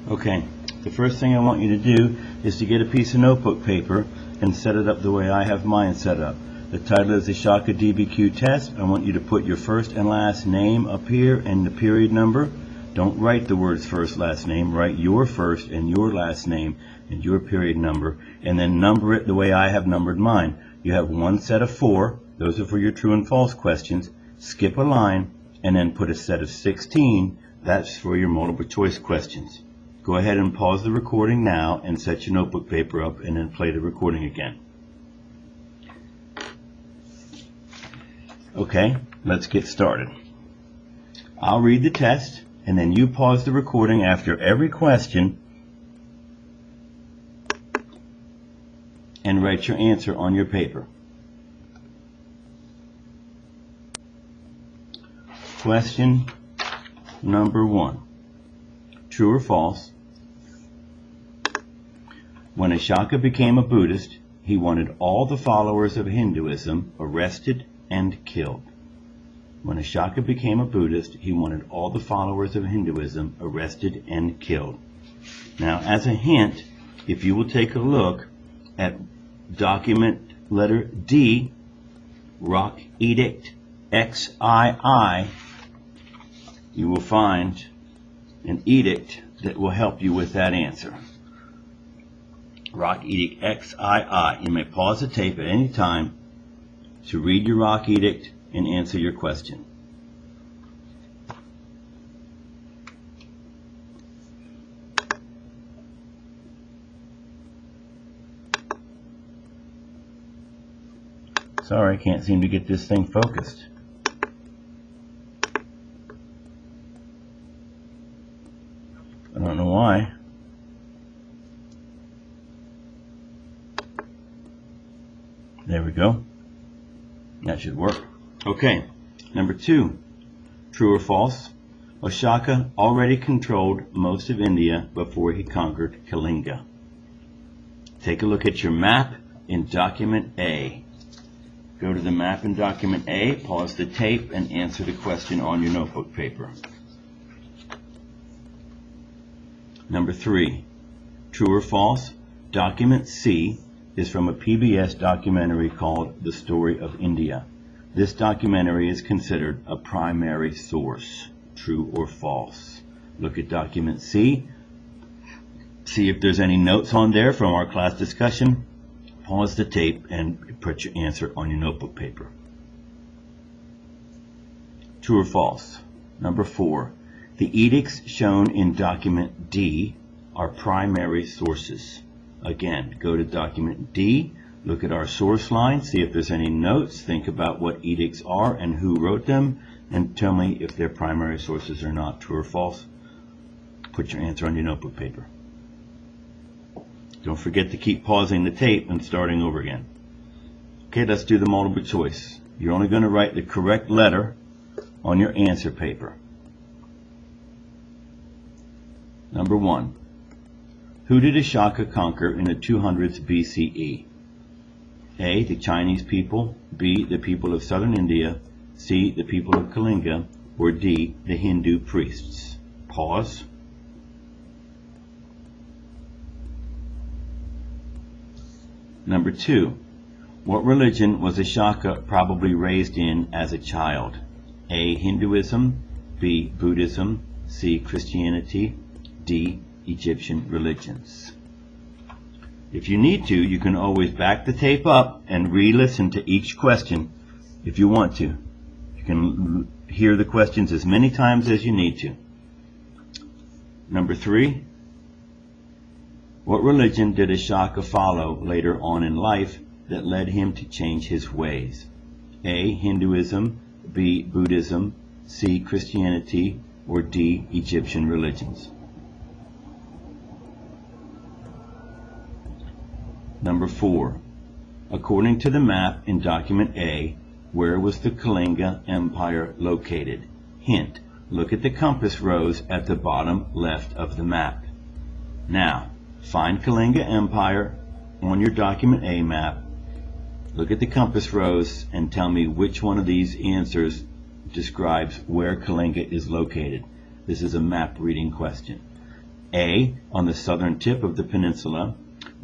Okay, the first thing I want you to do is to get a piece of notebook paper and set it up the way I have mine set up. The title is Vishakha DBQ Test. I want you to put your first and last name up here and the period number. Don't write the words first, last name. Write your first and your last name and your period number, and then number it the way I have numbered mine. You have one set of 4. Those are for your true and false questions. Skip a line and then put a set of 16. That's for your multiple choice questions. Go ahead and pause the recording now and set your notebook paper up and then play the recording again. Okay, let's get started. I'll read the test and then you pause the recording after every question and write your answer on your paper. Question number 1. True or false? When Asoka became a Buddhist, he wanted all the followers of Hinduism arrested and killed. When Asoka became a Buddhist, he wanted all the followers of Hinduism arrested and killed. Now, as a hint, if you will take a look at document letter D, Rock Edict XII, you will find an edict that will help you with that answer. Rock Edict XII. You may pause the tape at any time to read your Rock Edict and answer your question. Sorry, I can't seem to get this thing focused. I don't know why. There we go. That should work. Okay, number 2. True or false? Asoka already controlled most of India before he conquered Kalinga. Take a look at your map in document A. Go to the map in document A, pause the tape, and answer the question on your notebook paper. Number 3. True or false? Document C is from a PBS documentary called The Story of India. This documentary is considered a primary source. True or false? Look at document C. See if there's any notes on there from our class discussion. Pause the tape and put your answer on your notebook paper. True or false? Number 4. The edicts shown in document D are primary sources. Again, go to document D, look at our source line, see if there's any notes, think about what edicts are and who wrote them, and tell me if they're primary sources or not. True or false? Put your answer on your notebook paper. Don't forget to keep pausing the tape and starting over again. Okay, let's do the multiple choice. You're only going to write the correct letter on your answer paper. Number 1. Who did Asoka conquer in the 200s BCE? A. The Chinese people, B. The people of southern India, C. The people of Kalinga, or D. The Hindu priests. Pause. Number 2. What religion was Asoka probably raised in as a child? A. Hinduism, B. Buddhism, C. Christianity, D. Egyptian religions. If you need to, you can always back the tape up and re-listen to each question if you want to. You can hear the questions as many times as you need to. Number 3. What religion did Asoka follow later on in life that led him to change his ways? A. Hinduism, B. Buddhism, C. Christianity, or D. Egyptian religions. Number 4. According to the map in document A, where was the Kalinga Empire located? Hint, look at the compass rose at the bottom left of the map. Now, find Kalinga Empire on your document A map, look at the compass rose, and tell me which one of these answers describes where Kalinga is located. This is a map reading question. A. On the southern tip of the peninsula,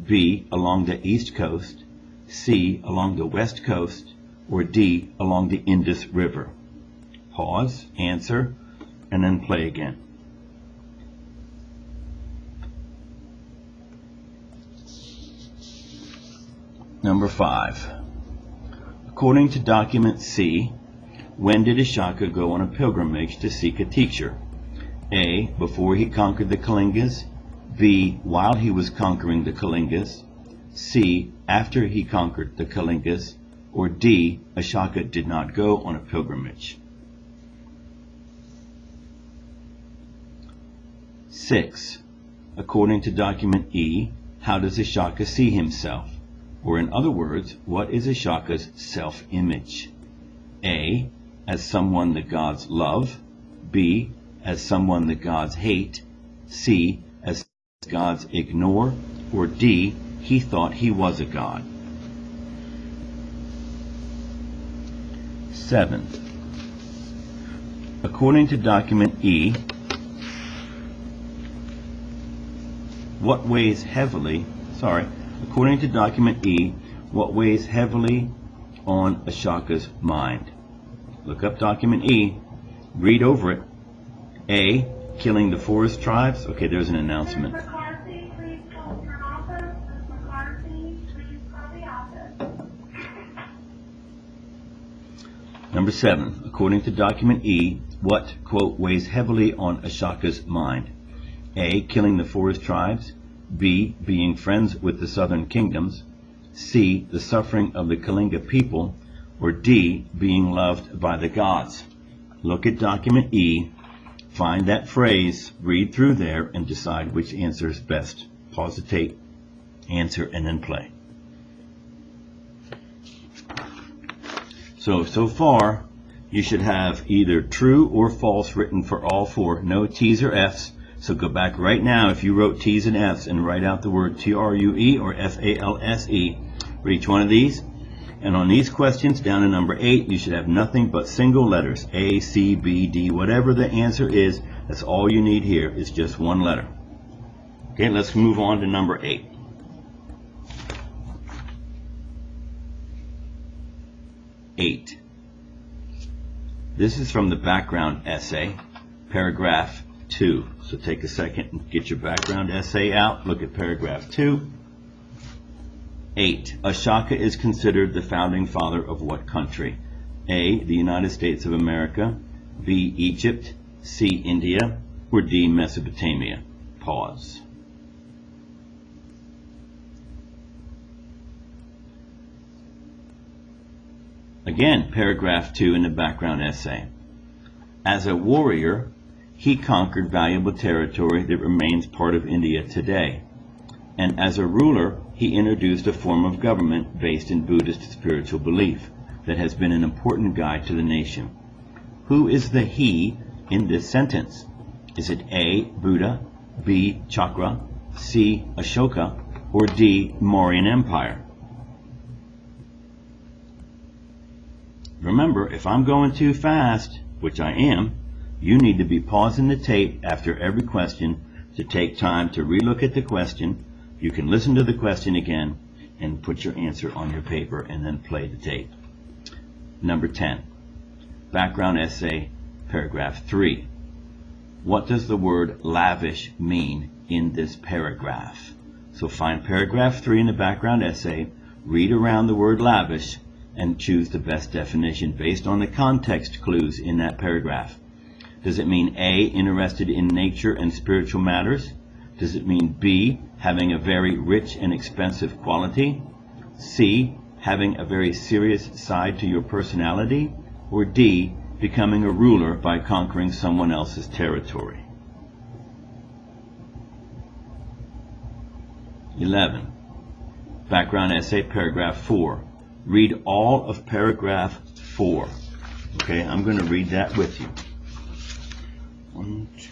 B. Along the east coast, C. Along the west coast, or D. Along the Indus River? Pause, answer, and then play again. Number 5. According to document C, when did Vishakha go on a pilgrimage to seek a teacher? A. Before he conquered the Kalingas, B. While he was conquering the Kalingas, C. After he conquered the Kalingas, or D. Vishakha did not go on a pilgrimage. 6. According to document E, how does Vishakha see himself? Or in other words, what is Vishakha's self-image? A. As someone the gods love, B. As someone the gods hate, C. As gods ignore, or D. He thought he was a god. 7. According to document E, what weighs heavily, according to document E, what weighs heavily on Vishakha's mind? Look up document E, read over it. A. Killing the forest tribes. Okay, there's an announcement. Ms. McCarthy, please call your office. Ms. McCarthy, please call the office. Number 7. According to document E, what, quote, weighs heavily on Vishakha's mind? A. Killing the forest tribes. B. Being friends with the southern kingdoms. C. The suffering of the Kalinga people. Or D. Being loved by the gods. Look at document E, find that phrase, read through there, and decide which answer is best. Pause the tape, answer, and then play. So far, you should have either true or false written for all 4. No T's or F's. So go back right now if you wrote T's and F's and write out the word T-R-U-E or F-A-L-S-E for each one of these. And on these questions, down to number 8, you should have nothing but single letters. A, C, B, D, whatever the answer is, that's all you need here. It's just one letter. Okay, let's move on to number 8. This is from the background essay, paragraph 2. So take a second and get your background essay out. Look at paragraph 2. 8. Vishakha is considered the founding father of what country? A. The United States of America, B. Egypt, C. India, or D. Mesopotamia? Pause. Again, paragraph 2 in the background essay. As a warrior, he conquered valuable territory that remains part of India today. And as a ruler, he introduced a form of government based in Buddhist spiritual belief that has been an important guide to the nation. Who is the he in this sentence? Is it A. Buddha, B. Chakra, C. Asoka, or D. Mauryan Empire? Remember, if I'm going too fast, which I am, you need to be pausing the tape after every question to take time to relook at the question. You can listen to the question again and put your answer on your paper and then play the tape. Number 10. Background essay, paragraph 3. What does the word lavish mean in this paragraph? So find paragraph 3 in the background essay, read around the word lavish, and choose the best definition based on the context clues in that paragraph. Does it mean A, interested in nature and spiritual matters? Does it mean B, having a very rich and expensive quality? C, having a very serious side to your personality? Or D, becoming a ruler by conquering someone else's territory? 11. Background essay, paragraph 4. Read all of paragraph 4. Okay, I'm going to read that with you. 1, 2.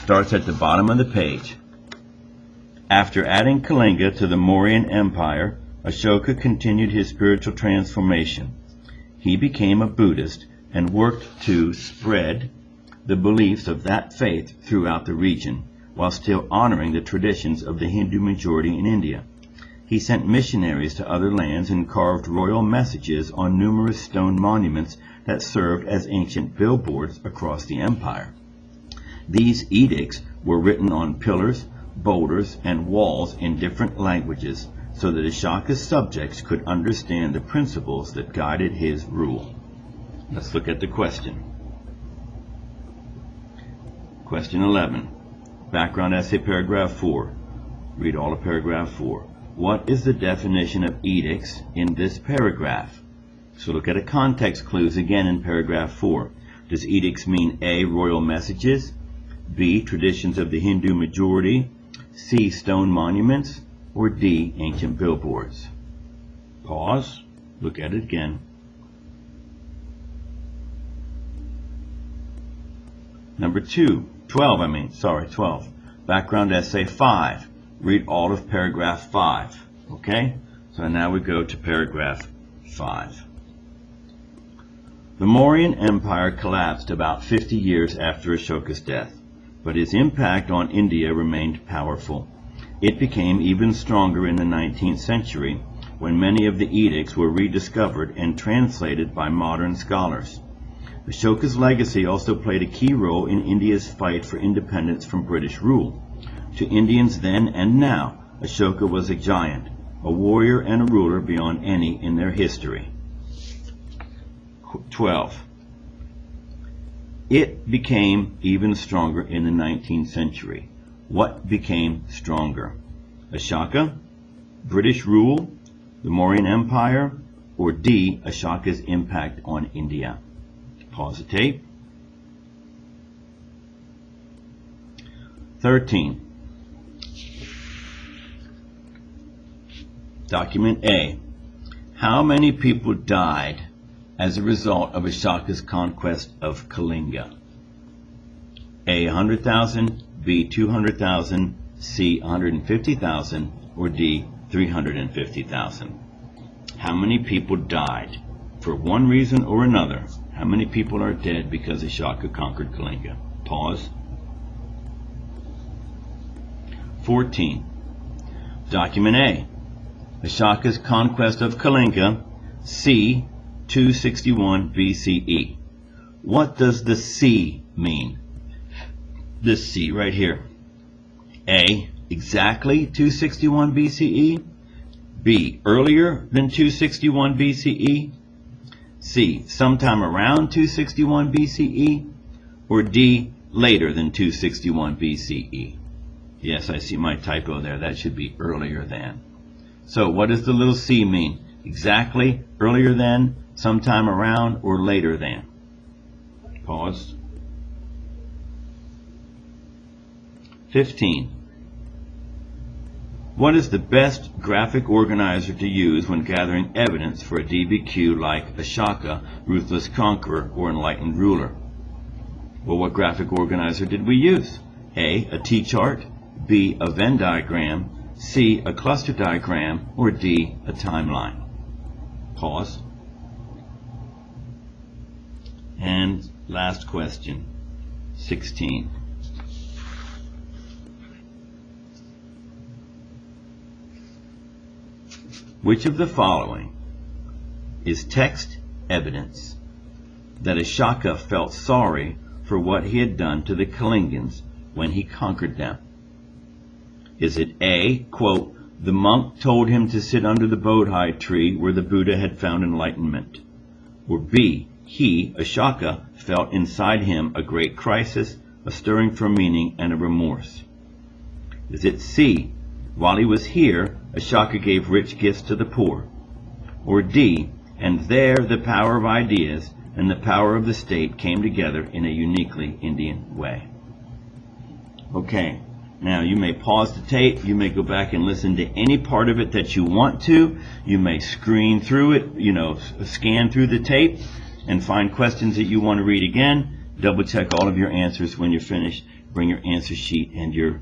Starts at the bottom of the page. After adding Kalinga to the Mauryan Empire, Asoka continued his spiritual transformation. He became a Buddhist and worked to spread the beliefs of that faith throughout the region, while still honoring the traditions of the Hindu majority in India. He sent missionaries to other lands and carved royal messages on numerous stone monuments that served as ancient billboards across the empire. These edicts were written on pillars, boulders, and walls in different languages so that Vishakha's subjects could understand the principles that guided his rule. Let's look at the question. Question 11. Background essay, paragraph 4. Read all of paragraph 4. What is the definition of edicts in this paragraph? So look at the context clues again in paragraph 4. Does edicts mean A, royal messages, B, traditions of the Hindu majority, C, stone monuments, or D, ancient billboards? Pause. Look at it again. Number 12. Background essay 5. Read all of paragraph 5. Okay? So now we go to paragraph 5. The Mauryan Empire collapsed about 50 years after Ashoka's death, but his impact on India remained powerful. It became even stronger in the 19th century, when many of the edicts were rediscovered and translated by modern scholars. Ashoka's legacy also played a key role in India's fight for independence from British rule. To Indians then and now, Ashoka was a giant, a warrior and a ruler beyond any in their history. 12. It became even stronger in the 19th century. What became stronger? Ashoka, British rule, the Mauryan Empire, or D, Ashoka's impact on India? Pause the tape. 13. Document A. How many people died as a result of Ashoka's conquest of Kalinga? A, 100,000, B, 200,000, C, 150,000, or D, 350,000. How many people died? For one reason or another, how many people are dead because Ashoka conquered Kalinga? Pause. 14. Document A. Ashoka's conquest of Kalinga, C, 261 BCE. What does the C mean? This C right here. A, exactly 261 BCE. B, earlier than 261 BCE. C, sometime around 261 BCE. Or D, later than 261 BCE. Yes, I see my typo there. That should be earlier than. So what does the little c mean? Exactly, earlier than, sometime around, or later than? Pause. 15. What is the best graphic organizer to use when gathering evidence for a DBQ like Vishakha, Ruthless, Conqueror, or Enlightened ruler? Well, what graphic organizer did we use? A, a T-chart, B, a Venn diagram, C, a cluster diagram, or D, a timeline? Pause. And last question, 16. Which of the following is text evidence that Vishakha felt sorry for what he had done to the Kalingans when he conquered them? Is it A, quote, the monk told him to sit under the Bodhi tree where the Buddha had found enlightenment? Or B, he, Vishakha, felt inside him a great crisis, a stirring for meaning, and a remorse? Is it C, while he was here, Vishakha gave rich gifts to the poor? Or D, and there the power of ideas and the power of the state came together in a uniquely Indian way? Okay. Now, you may pause the tape, you may go back and listen to any part of it that you want to, you may screen through it, scan through the tape and find questions that you want to read again. Double check all of your answers when you're finished. Bring your answer sheet and your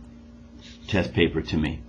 test paper to me.